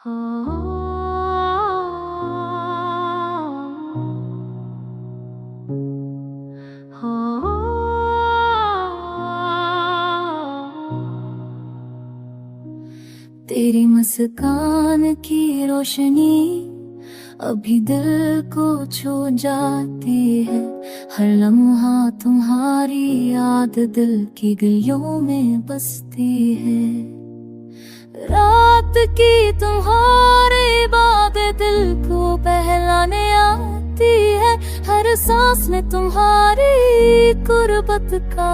तेरी मुस्कान की रोशनी अभी दिल को छू जाती है। हर लम्हा तुम्हारी याद दिल की गलियों में बसती है। रात की तुम्हारी बातें दिल को बहलाने आती है। हर सांस में तुम्हारी गुर्बत का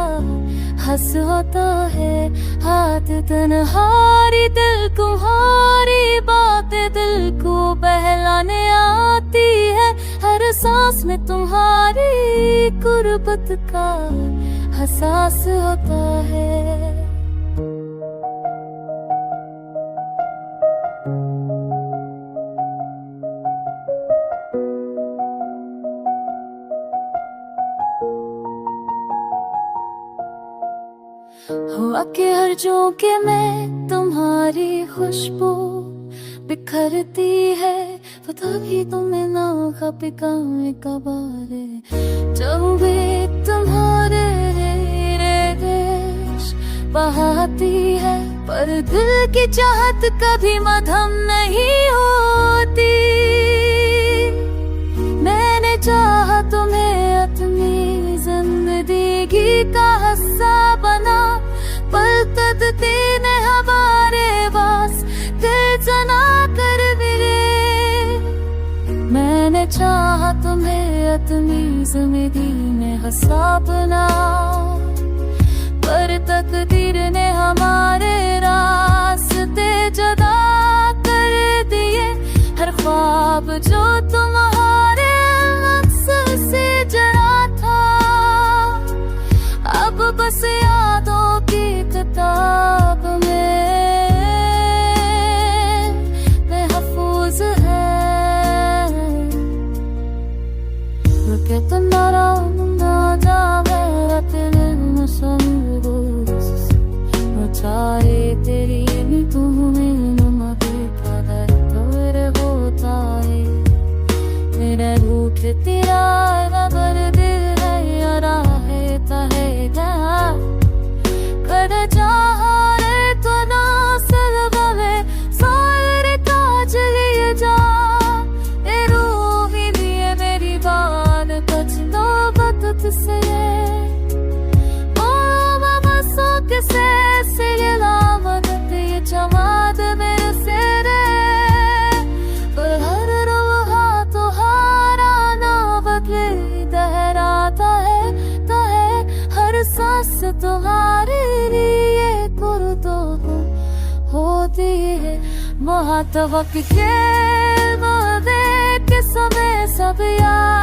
हंस होता है। हाथ तन्हारी दिल तुम्हारी बातें दिल को बहलाने आती है। हर सांस में तुम्हारी गुर्बत का एहसास होता है। हवा के हर झोंके में तुम्हारी खुशबू बिखरती है। पता भी तुम्हें ना पिकाने का बारे जब भी तुम्हारे रेश बहाती है। पर दिल की चाहत कभी मध्यम नहीं होती। मैंने चाहा तुम्हें अपनी जिंदगी का हिस्सा बना। पल तकती ने हमारे पास दिल जना कर मिले। मैंने चाहा तुम्हें अपनी जिंदगी में हिस्सा बना। पर तकदीर ने हमारे रास्ते जुदा कर दिए। हर ख्वाब जो तुम्हारे मकसद से जरा था अब बस यादों की किताब में महफूज है। रुके तो ना जावे चाहे तेरी तुम्हें नमा देखा तो मेरे होता है। मेरा रूठ तेरा खबर दिल है यारा है ताहे क्या कर चाहा रे तो ना सलबे सारे काज लिए जा। ए रूही लिए मेरी बात कुछ तो बदत से ओ मामा सो किसे जमात मेरे सेरे। पर हर रोहा तुम्हारा ना बदले दहराता है। हर सांस तुम्हारे लिए कुर्दो होती है। महत्व के वादे के समय सब याद